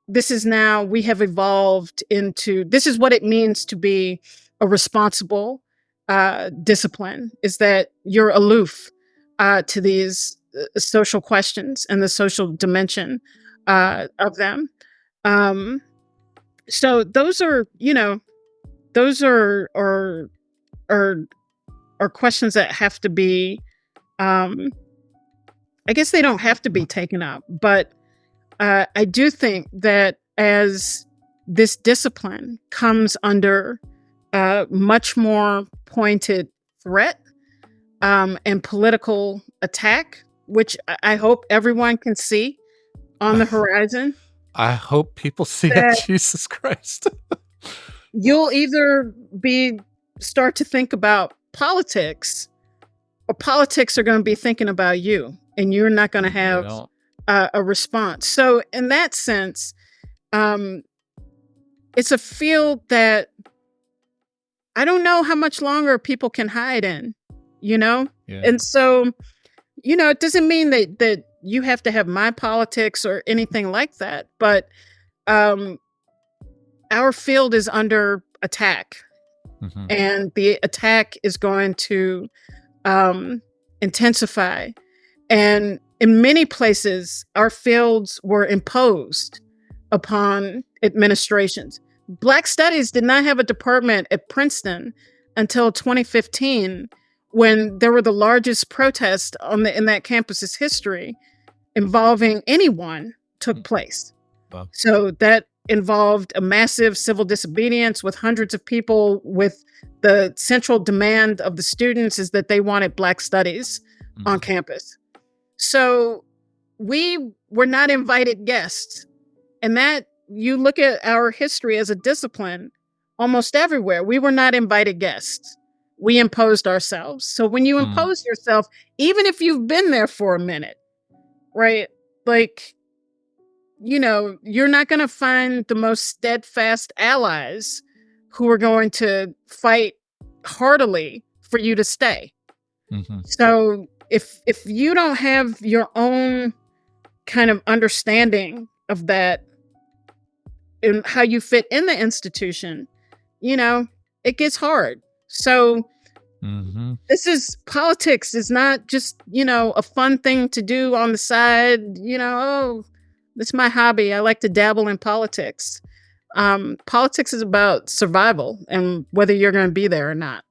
This is now. We have evolved into. This is what it means to be a responsible discipline. Is that you're aloof to these social questions and the social dimension of them. So those are, those are questions that have to be, I guess they don't have to be taken up, but I do think that as this discipline comes under much more pointed threat and political attack, which I hope everyone can see on the horizon, I hope people see it. Jesus Christ. you'll either start to think about politics, or politics are going to be thinking about you, and you're not going to have a response. So in that sense, it's a field that I don't know how much longer people can hide in, Yeah. And so, it doesn't mean that you have to have my politics or anything like that, but our field is under attack, and the attack is going to intensify. And in many places, our fields were imposed upon administrations. Black Studies did not have a department at Princeton until 2015, when there were the largest protests in that campus's history involving anyone took place. Wow. So that involved a massive civil disobedience with hundreds of people, with the central demand of the students is that they wanted Black Studies on campus. So we were not invited guests. And that, you look at our history as a discipline, almost everywhere, we were not invited guests. We imposed ourselves. So when you impose yourself, even if you've been there for a minute, right? Like, you're not going to find the most steadfast allies who are going to fight heartily for you to stay. So if you don't have your own kind of understanding of that and how you fit in the institution, it gets hard. So politics is not just, a fun thing to do on the side, oh, this is my hobby. I like to dabble in politics. Politics is about survival and whether you're going to be there or not.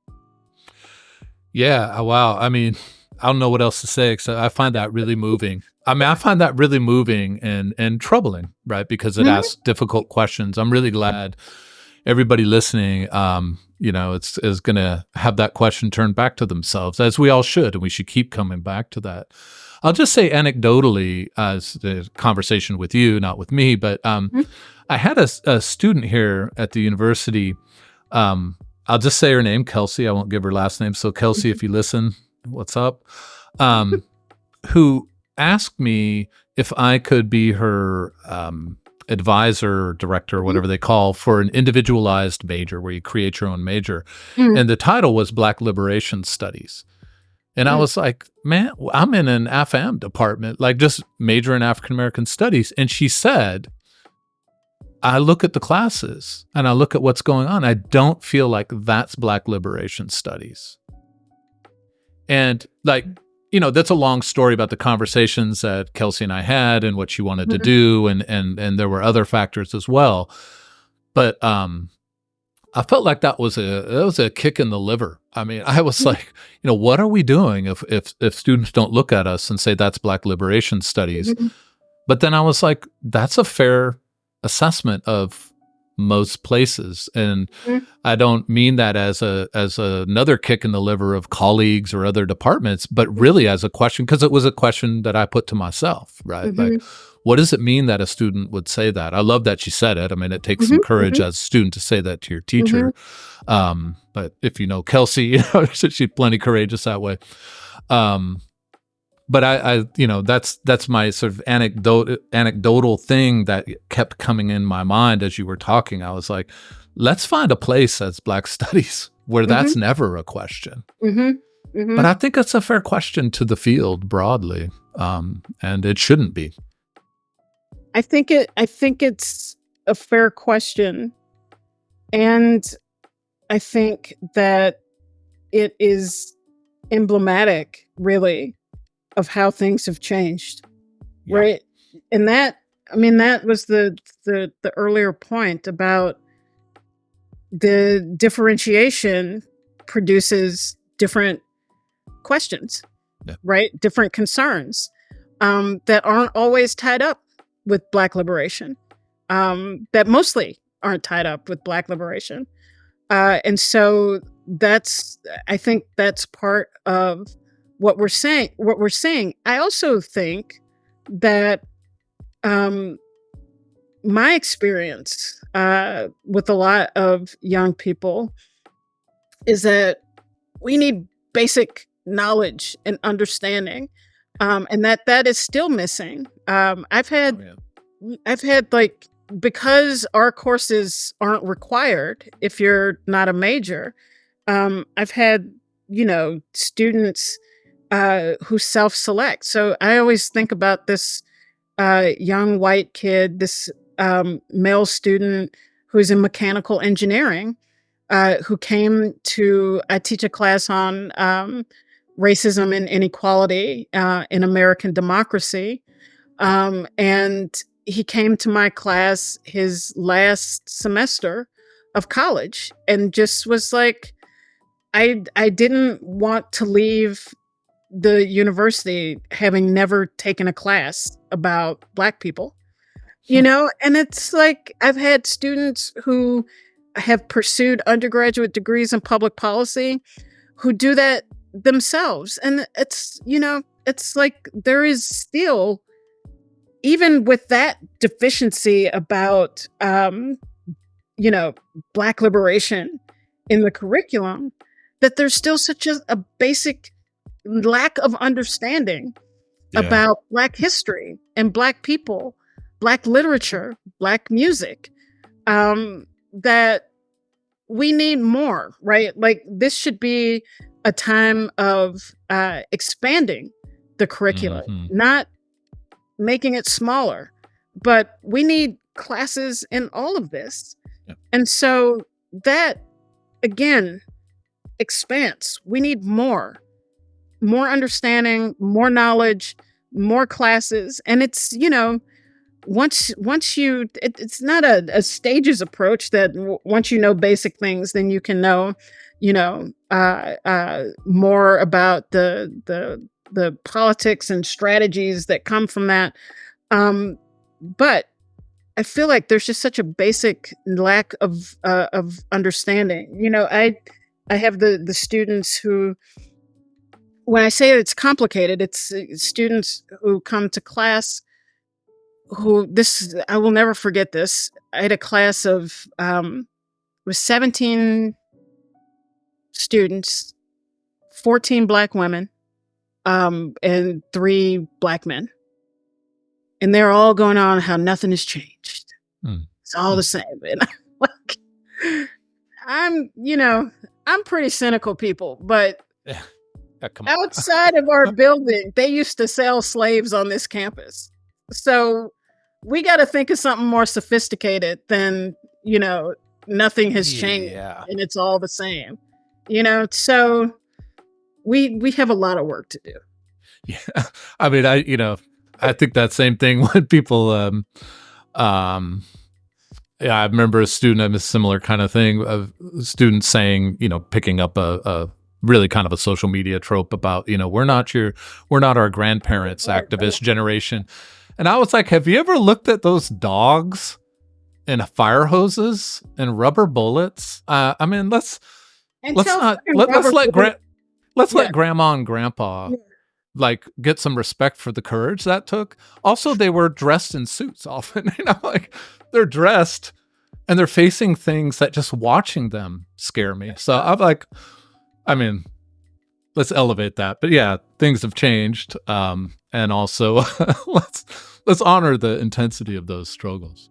Yeah. Wow. I mean, I don't know what else to say, except I find that really moving. I find that really moving and troubling, right? Because it asks difficult questions. I'm really glad everybody listening, is going to have that question turned back to themselves, as we all should, and we should keep coming back to that. I'll just say anecdotally, as the conversation with you, not with me, but I had a student here at the university. I'll just say her name, Kelsey. I won't give her last name. So Kelsey, if you listen, what's up? Who asked me if I could be her advisor or director, or whatever they call, for an individualized major where you create your own major. And the title was Black Liberation Studies. And I was like, man, I'm in an AFAM department, like just major in African-American studies. And she said, I look at the classes and I look at what's going on. I don't feel like that's Black liberation studies. And like, that's a long story about the conversations that Kelsey and I had and what she wanted to Mhm. do, and there were other factors as well. But I felt like that was a kick in the liver. I mean, I was Mhm. like, what are we doing if students don't look at us and say that's Black liberation studies? Mhm. But then I was like, that's a fair assessment of most places, and Mhm. I don't mean that as another kick in the liver of colleagues or other departments, but really as a question, because it was a question that I put to myself, right? Like, Mhm. what does it mean that a student would say that? I love that she said it. I mean, it takes some Mhm. courage Mhm. as a student to say that to your Mhm. teacher. But if you know Kelsey, she's plenty courageous that way. Um, but that's my sort of anecdotal thing that kept coming in my mind as you were talking. I was like, let's find a place as Black studies where that's Mhm. never a question. Mhm. But Mhm. I think it's a fair question to the field broadly, and it shouldn't be. I think it's a fair question, and I think that it is emblematic, really, of how things have changed, Yeah. right? And that, I mean, that was the earlier point about the differentiation produces different questions, Yeah. right? Different concerns that aren't always tied up with Black liberation, that mostly aren't tied up with Black liberation. And so I think that's part of what we're saying. What we're saying. I also think that um, my experience with a lot of young people is that we need basic knowledge and understanding, and that is still missing. Oh, yeah. I've had like, because our courses aren't required if you're not a major. I've had students who self-select. So I always think about this young white kid, this male student who's in mechanical engineering, who came to I teach a class on racism and inequality in American democracy, and he came to my class his last semester of college and just was like, I didn't want to leave the university having never taken a class about Black people, and it's like I've had students who have pursued undergraduate degrees in public policy who do that themselves. And it's like there is still, even with that deficiency about, you know, Black liberation in the curriculum, that there's still such a basic lack of understanding Yeah. about Black history and Black people, Black literature, Black music, that we need more, right? Like this should be a time of expanding the curricula, Hmm. not making it smaller, but we need classes in all of this. Yeah. And so that, again, expanse. We need more understanding, more knowledge, more classes. And it's, once it's not a stages approach that once you know basic things, then you can know, more about the politics and strategies that come from that. But I feel like there's just such a basic lack of understanding. I have the students who, when I say it's complicated, it's students who come to class who, this, I will never forget this. I had a class of it was 17 students, 14 Black women, and 3 Black men. And they're all going on how nothing has changed. Mm. It's all the same. And I'm like, I'm, I'm pretty cynical people, but Yeah. Come on. outside of our building, they used to sell slaves on this campus. So we got to think of something more sophisticated than, nothing has changed Yeah. and it's all the same. So we have a lot of work to do. Yeah. I mean, I think that same thing when people, yeah, I remember a student having a similar kind of thing of students saying, picking up a really kind of a social media trope about, we're not our grandparents' activist generation. And I was like, have you ever looked at those dogs and fire hoses and rubber bullets? I mean, let's not let grandma and grandpa like get some respect for the courage that took. Also, they were dressed in suits often, like they're dressed and they're facing things that just watching them scare me. So I'm like, I mean, let's elevate that. But yeah, things have changed. And also let's honor the intensity of those struggles.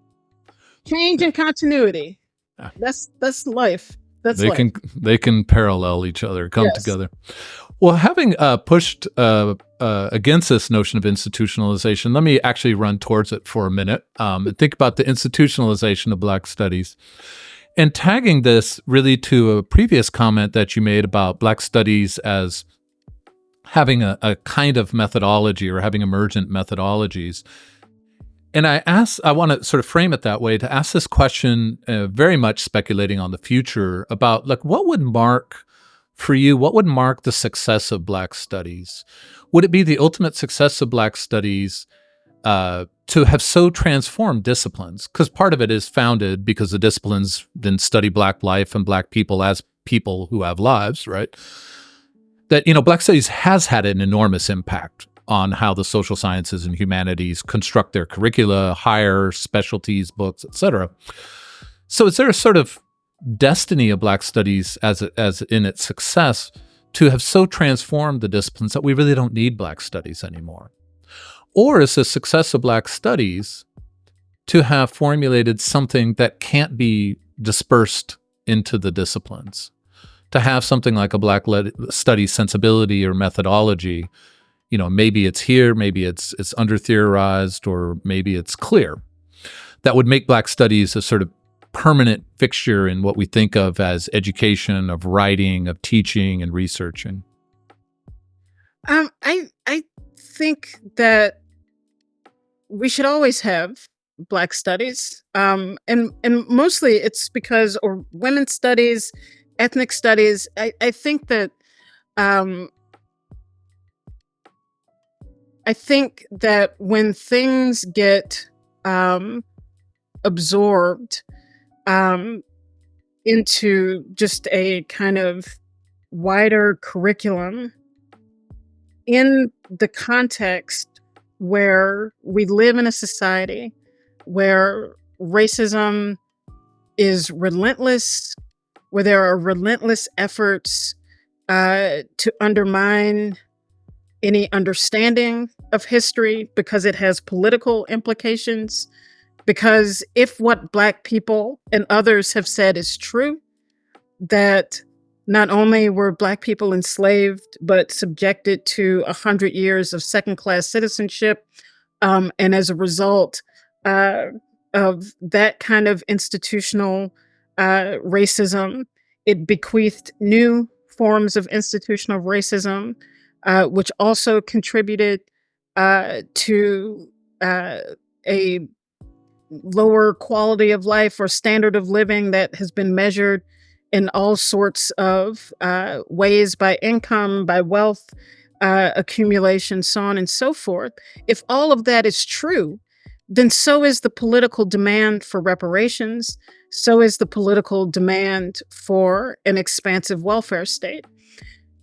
Change and continuity. Yeah. That's life. They can parallel each other, come together. Well, having pushed against this notion of institutionalization, let me actually run towards it for a minute and think about the institutionalization of Black studies and tagging this really to a previous comment that you made about Black studies as having a kind of methodology or having emergent methodologies. And I want to sort of frame it that way, to ask this question, very much speculating on the future about like, what would mark the success of Black studies? Would it be the ultimate success of Black studies to have so transformed disciplines? Because part of it is founded because the disciplines then study Black life and Black people as people who have lives, right? That, Black studies has had an enormous impact on how the social sciences and humanities construct their curricula, hire specialties, books, etc. So is there a sort of destiny of Black studies as in its success to have so transformed the disciplines that we really don't need Black studies anymore? Or is the success of Black studies to have formulated something that can't be dispersed into the disciplines? To have something like a Black studies sensibility or methodology, maybe it's here, maybe it's under-theorized, or maybe it's clear, that would make Black studies a sort of permanent fixture in what we think of as education, of writing, of teaching and researching? I think that we should always have Black studies, and mostly it's because, or women's studies, ethnic studies. I think that when things get absorbed into just a kind of wider curriculum in the context where we live in a society where racism is relentless, where there are relentless efforts to undermine any understanding of history because it has political implications. Because if what Black people and others have said is true, that not only were Black people enslaved, but subjected to 100 years of second-class citizenship, and as a result of that kind of institutional racism, it bequeathed new forms of institutional racism, which also contributed to a lower quality of life or standard of living that has been measured in all sorts of ways, by income, by wealth accumulation, so on and so forth. If all of that is true, then so is the political demand for reparations, so is the political demand for an expansive welfare state.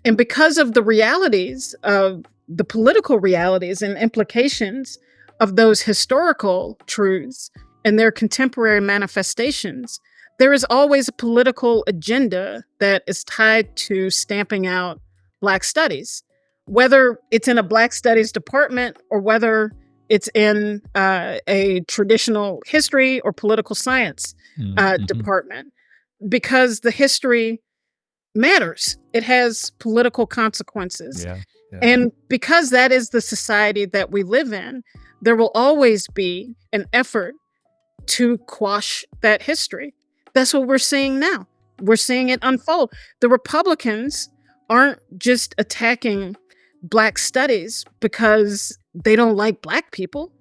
And because of the realities of the political realities and implications of those historical truths and their contemporary manifestations, there is always a political agenda that is tied to stamping out Black studies, whether it's in a Black studies department or whether it's in a traditional history or political science department, because the history matters. It has political consequences. Yeah. And because that is the society that we live in, there will always be an effort to quash that history. That's what we're seeing now. We're seeing it unfold. The Republicans aren't just attacking Black studies because they don't like Black people.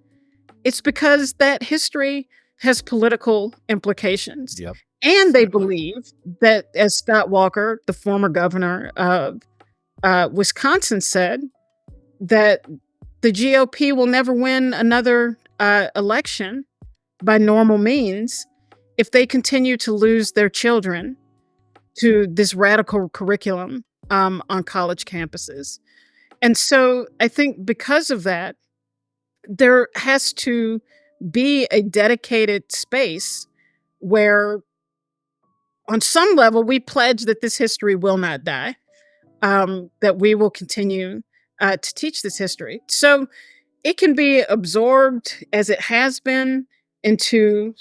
It's because that history has political implications. Yep. And they believe that, as Scott Walker, the former governor of Wisconsin, said, that the GOP will never win another election by normal means if they continue to lose their children to this radical curriculum on college campuses. And so I think because of that, there has to be a dedicated space where, on some level, we pledge that this history will not die, that we will continue to teach this history. So it can be absorbed, as it has been, into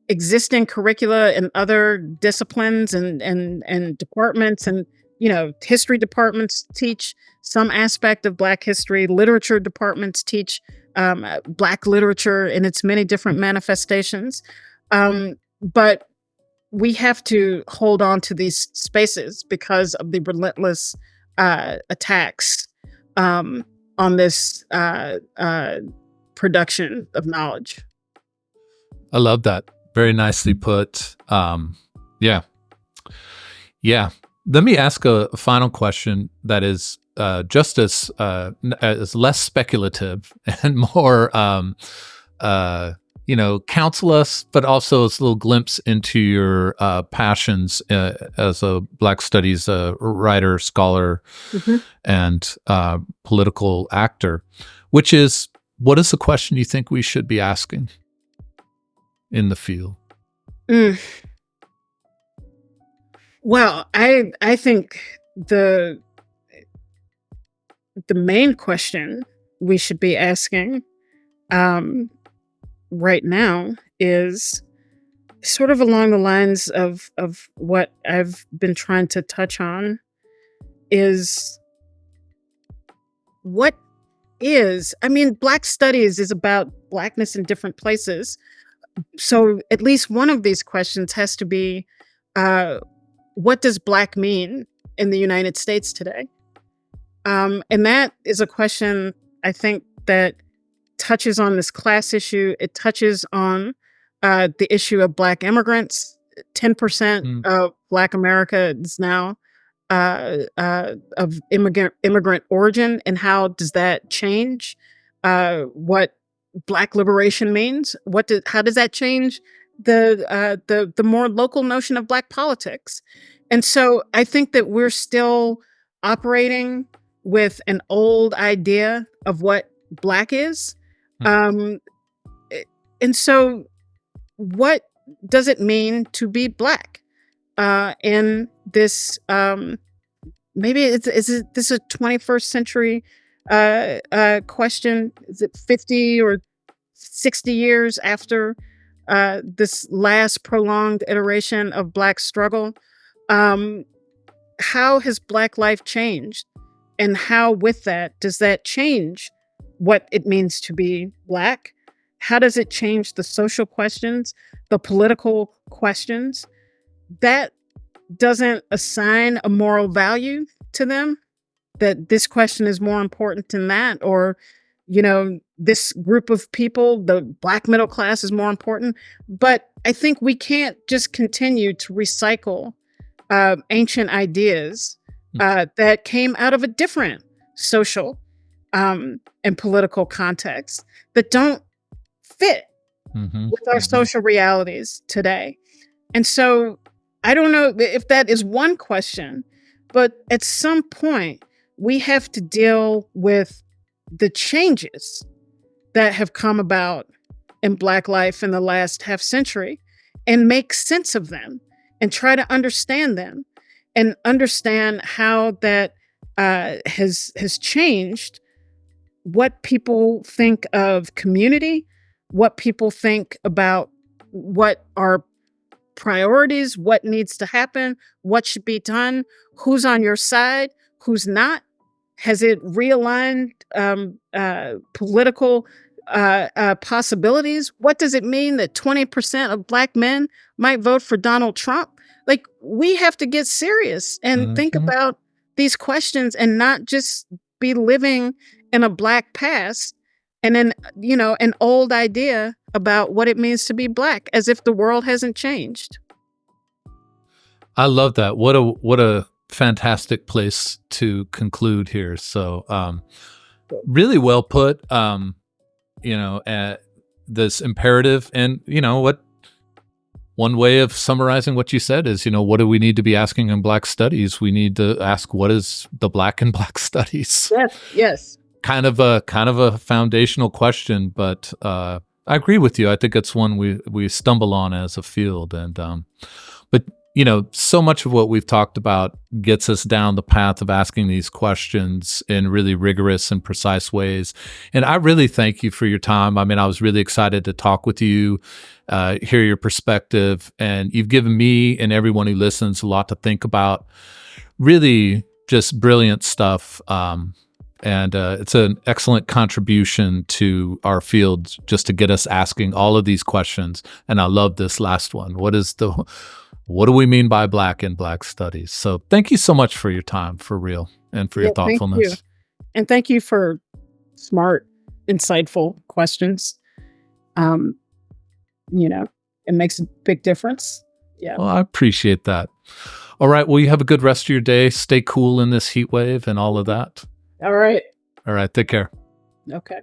existing curricula in other disciplines and departments. And, history departments teach some aspect of Black history. Literature departments teach Black literature in its many different manifestations. But we have to hold on to these spaces because of the relentless attacks on this production of knowledge. I love that. Very nicely put. Yeah. Let me ask a final question that is just as less speculative and more, counsel us, but also as a little glimpse into your passions as a Black Studies writer, scholar, and political actor, which is, what is the question you think we should be asking in the field? Well, I think the main question we should be asking right now is sort of along the lines of what I've been trying to touch on, is what is, Black Studies is about Blackness in different places. So at least one of these questions has to be, what does Black mean in the United States today? And that is a question, I think, that touches on this class issue. It touches on the issue of Black immigrants. 10% of Black America is now of immigrant origin, and how does that change what Black liberation means? How does that change the more local notion of Black politics? And so I think that we're still operating with an old idea of what Black is. And so what does it mean to be Black in this, maybe is this a 21st century question? Is it 50 or 60 years after this last prolonged iteration of Black struggle? How has Black life changed? And how, with that, does that change what it means to be Black? How does it change the social questions, the political questions? That doesn't assign a moral value to them, that this question is more important than that, or, this group of people, the Black middle class, is more important. But I think we can't just continue to recycle ancient ideas that came out of a different social and political context that don't fit with our social realities today. And so I don't know if that is one question, but at some point we have to deal with the changes that have come about in Black life in the last half century and make sense of them and try to understand them and understand how that has changed what people think of community, what people think about what are priorities, what needs to happen, what should be done, who's on your side, who's not. Has it realigned political possibilities? What does it mean that 20% of Black men might vote for Donald Trump? Like, we have to get serious and think about these questions and not just be living in a Black past and then, an old idea about what it means to be Black, as if the world hasn't changed. I love that. What a fantastic place to conclude here. So, really well put. This imperative, and what one way of summarizing what you said is, what do we need to be asking in Black studies? We need to ask, what is the Black in Black studies? Yes. Kind of a foundational question, but I agree with you. I think it's one we stumble on as a field, and but so much of what we've talked about gets us down the path of asking these questions in really rigorous and precise ways. And I really thank you for your time. I mean, I was really excited to talk with you, hear your perspective, and you've given me and everyone who listens a lot to think about. Really just brilliant stuff. And it's an excellent contribution to our field just to get us asking all of these questions. And I love this last one. What do we mean by Black in Black studies? So thank you so much for your time, for real, and for your thoughtfulness. Thank you. And thank you for smart, insightful questions. It makes a big difference. Yeah. Well, I appreciate that. All right. Well, you have a good rest of your day. Stay cool in this heat wave and all of that. All right. All right. Take care. Okay.